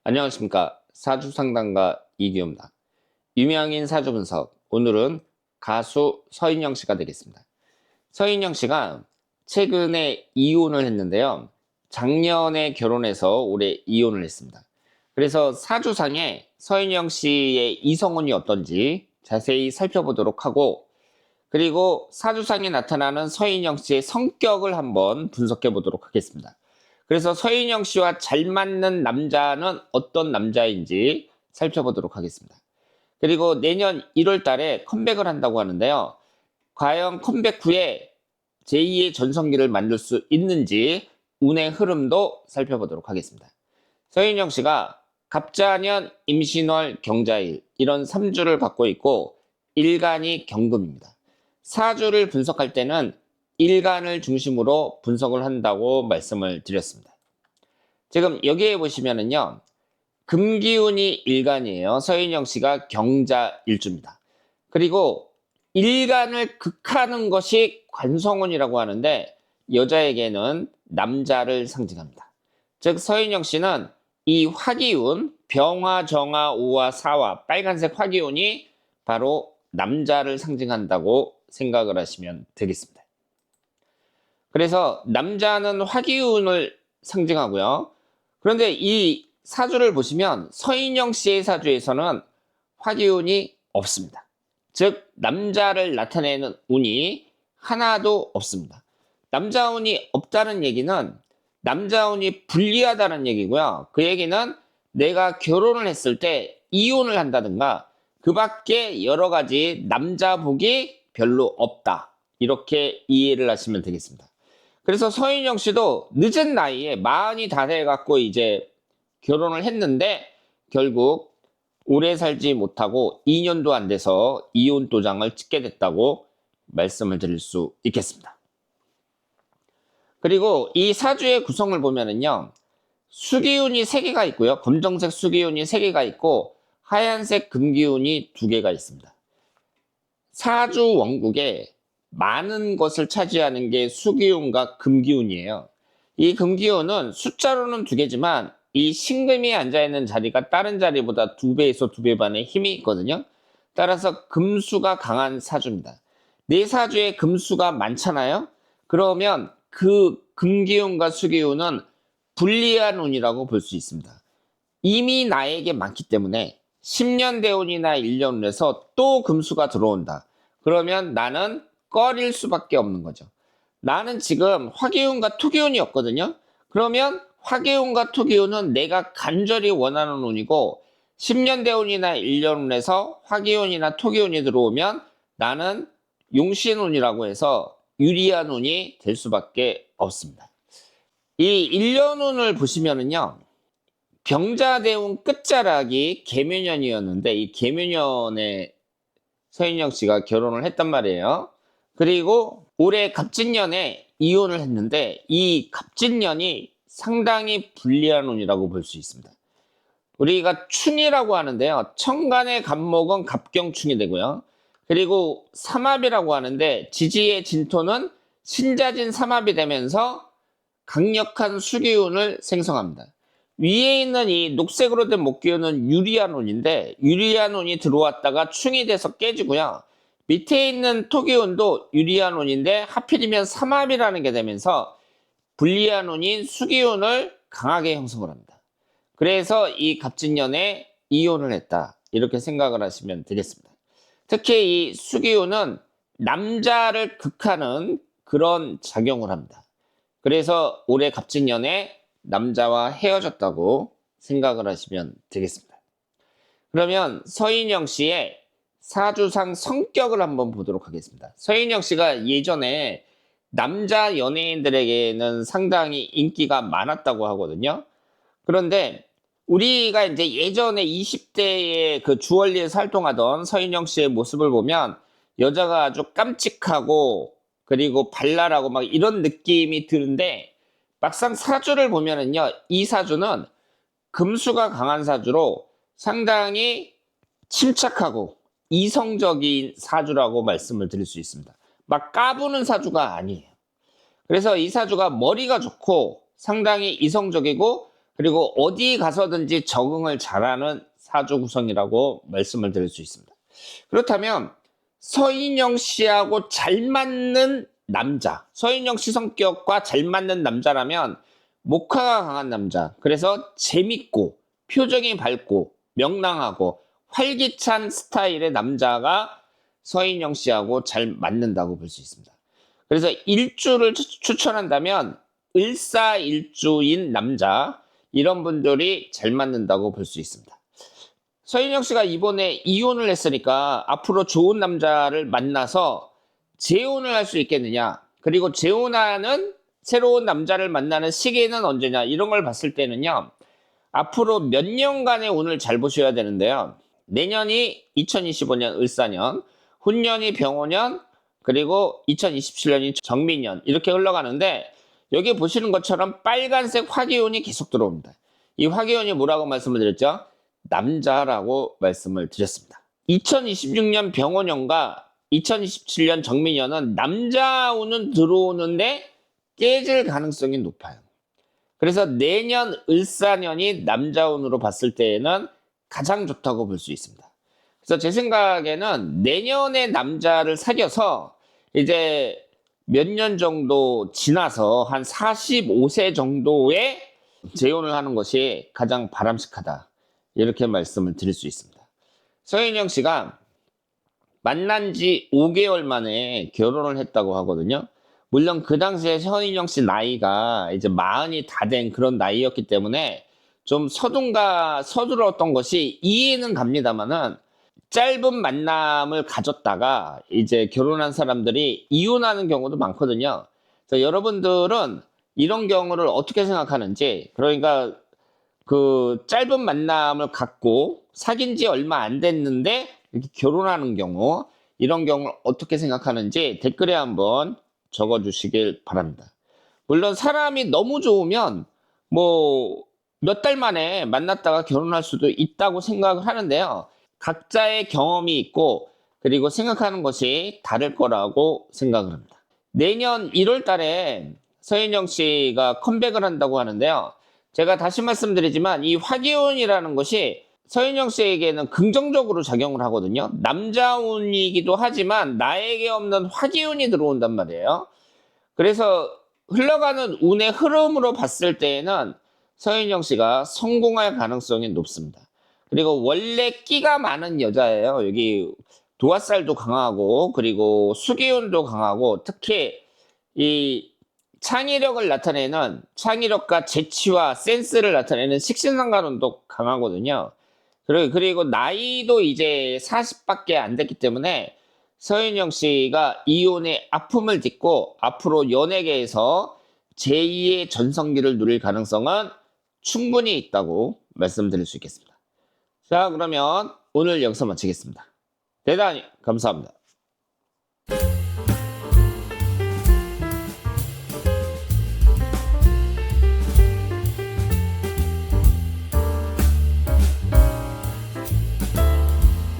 안녕하십니까. 사주상담가 이기호입니다. 유명인 사주 분석. 오늘은 가수 서인영 씨가 되겠습니다. 서인영 씨가 최근에 이혼을 했는데요. 작년에 결혼해서 올해 이혼을 했습니다. 그래서 사주상에 서인영 씨의 이성운이 어떤지 자세히 살펴보도록 하고, 그리고 사주상에 나타나는 서인영 씨의 성격을 한번 분석해 보도록 하겠습니다. 그래서 서인영 씨와 잘 맞는 남자는 어떤 남자인지 살펴보도록 하겠습니다. 그리고 내년 1월 달에 컴백을 한다고 하는데요. 과연 컴백 후에 제2의 전성기를 만들 수 있는지 운의 흐름도 살펴보도록 하겠습니다. 서인영 씨가 갑자년, 임신월, 경자일 이런 3주를 갖고 있고 일간이 경금입니다. 사주를 분석할 때는 일간을 중심으로 분석을 한다고 말씀을 드렸습니다. 지금 여기에 보시면은요. 금기운이 일간이에요. 서인영 씨가 경자일주입니다. 그리고 일간을 극하는 것이 관성운이라고 하는데 여자에게는 남자를 상징합니다. 즉 서인영 씨는 이 화기운, 병화, 정화, 오화, 사화, 빨간색 화기운이 바로 남자를 상징한다고 생각을 하시면 되겠습니다. 그래서 남자는 화기운을 상징하고요. 그런데 이 사주를 보시면 서인영 씨의 사주에서는 화기운이 없습니다. 즉 남자를 나타내는 운이 하나도 없습니다. 남자운이 없다는 얘기는 남자운이 불리하다는 얘기고요. 그 얘기는 내가 결혼을 했을 때 이혼을 한다든가 그 밖에 여러 가지 남자복이 별로 없다. 이렇게 이해를 하시면 되겠습니다. 그래서 서인영 씨도 늦은 나이에 마흔이 다 돼갖고 이제 결혼을 했는데 결국 오래 살지 못하고 2년도 안 돼서 이혼 도장을 찍게 됐다고 말씀을 드릴 수 있겠습니다. 그리고 이 사주의 구성을 보면은요. 수기운이 3개가 있고요. 검정색 수기운이 3개가 있고 하얀색 금기운이 2개가 있습니다. 사주 원국에 많은 것을 차지하는 게 수기운과 금기운이에요. 이 금기운은 숫자로는 2개지만 이 신금이 앉아있는 자리가 다른 자리보다 2배에서 2배 반의 힘이 있거든요. 따라서 금수가 강한 사주입니다. 내 사주에 금수가 많잖아요. 그러면 그 금기운과 수기운은 불리한 운이라고 볼 수 있습니다. 이미 나에게 많기 때문에 10년 대운이나 1년운에서 또 금수가 들어온다. 그러면 나는 꺼릴 수밖에 없는 거죠. 나는 지금 화기운과 토기운이었거든요. 그러면 화기운과 토기운은 내가 간절히 원하는 운이고 10년 대운이나 1년운에서 화기운이나 토기운이 들어오면 나는 용신운이라고 해서 유리한 운이 될 수밖에 없습니다. 이 1년운을 보시면은요. 병자대운 끝자락이 계묘년이었는데 이 계묘년에 서인영 씨가 결혼을 했단 말이에요. 그리고 올해 갑진년에 이혼을 했는데 이 갑진년이 상당히 불리한 운이라고 볼 수 있습니다. 우리가 충이라고 하는데요. 천간의 갑목은 갑경충이 되고요. 그리고 삼합이라고 하는데 지지의 진토는 신자진 삼합이 되면서 강력한 수기운을 생성합니다. 위에 있는 이 녹색으로 된 목기운은 유리한 운인데 유리한 운이 들어왔다가 충이 돼서 깨지고요. 밑에 있는 토기운도 유리한 운인데 하필이면 삼합이라는 게 되면서 불리한 운인 수기운을 강하게 형성을 합니다. 그래서 이 갑진년에 이혼을 했다. 이렇게 생각을 하시면 되겠습니다. 특히 이 수기운은 남자를 극하는 그런 작용을 합니다. 그래서 올해 갑진년에 남자와 헤어졌다고 생각을 하시면 되겠습니다. 그러면 서인영 씨의 사주상 성격을 한번 보도록 하겠습니다. 서인영 씨가 예전에 남자 연예인들에게는 상당히 인기가 많았다고 하거든요. 그런데 우리가 이제 예전에 20대에 그 주얼리에서 활동하던 서인영 씨의 모습을 보면 여자가 아주 깜찍하고 그리고 발랄하고 막 이런 느낌이 드는데 막상 사주를 보면은요, 이 사주는 금수가 강한 사주로 상당히 침착하고 이성적인 사주라고 말씀을 드릴 수 있습니다. 막 까부는 사주가 아니에요. 그래서 이 사주가 머리가 좋고 상당히 이성적이고 그리고 어디 가서든지 적응을 잘하는 사주 구성이라고 말씀을 드릴 수 있습니다. 그렇다면 서인영 씨하고 잘 맞는 남자, 서인영 씨 성격과 잘 맞는 남자라면 목화가 강한 남자, 그래서 재밌고 표정이 밝고 명랑하고 활기찬 스타일의 남자가 서인영 씨하고 잘 맞는다고 볼 수 있습니다. 그래서 일주를 추천한다면 을사일주인 남자, 이런 분들이 잘 맞는다고 볼 수 있습니다. 서인영 씨가 이번에 이혼을 했으니까 앞으로 좋은 남자를 만나서 재혼을 할 수 있겠느냐, 그리고 재혼하는 새로운 남자를 만나는 시기는 언제냐, 이런 걸 봤을 때는요, 앞으로 몇 년간의 운을 잘 보셔야 되는데요. 내년이 2025년 을사년, 훈년이 병호년, 그리고 2027년이 정민년, 이렇게 흘러가는데 여기 보시는 것처럼 빨간색 화기운이 계속 들어옵니다. 이 화기운이 뭐라고 말씀을 드렸죠? 남자라고 말씀을 드렸습니다. 2026년 병호년과 2027년 정민년은 남자운은 들어오는데 깨질 가능성이 높아요. 그래서 내년 을사년이 남자운으로 봤을 때에는 가장 좋다고 볼 수 있습니다. 그래서 제 생각에는 내년에 남자를 사귀어서 이제 몇 년 정도 지나서 한 45세 정도에 재혼을 하는 것이 가장 바람직하다, 이렇게 말씀을 드릴 수 있습니다. 서인영 씨가 만난 지 5개월 만에 결혼을 했다고 하거든요. 물론 그 당시에 서인영 씨 나이가 이제 40이 다 된 그런 나이였기 때문에 좀 서둘렀던 것이 이해는 갑니다만은, 짧은 만남을 가졌다가 이제 결혼한 사람들이 이혼하는 경우도 많거든요. 그래서 여러분들은 이런 경우를 어떻게 생각하는지, 그러니까 그 짧은 만남을 갖고 사귄 지 얼마 안 됐는데 이렇게 결혼하는 경우, 이런 경우를 어떻게 생각하는지 댓글에 한번 적어주시길 바랍니다. 물론 사람이 너무 좋으면 뭐 몇 달 만에 만났다가 결혼할 수도 있다고 생각을 하는데요. 각자의 경험이 있고 그리고 생각하는 것이 다를 거라고 생각을 합니다. 내년 1월 달에 서인영 씨가 컴백을 한다고 하는데요. 제가 다시 말씀드리지만 이 화기운이라는 것이 서인영 씨에게는 긍정적으로 작용을 하거든요. 남자운이기도 하지만 나에게 없는 화기운이 들어온단 말이에요. 그래서 흘러가는 운의 흐름으로 봤을 때에는 서인영 씨가 성공할 가능성이 높습니다. 그리고 원래 끼가 많은 여자예요. 여기 도화살도 강하고 그리고 수기운도 강하고, 특히 이 창의력과 재치와 센스를 나타내는 식신상간운도 강하거든요. 그리고 나이도 이제 40밖에 안 됐기 때문에 서인영 씨가 이혼의 아픔을 딛고 앞으로 연예계에서 제2의 전성기를 누릴 가능성은 충분히 있다고 말씀드릴 수 있겠습니다. 자, 그러면 오늘 영상 마치겠습니다. 대단히 감사합니다.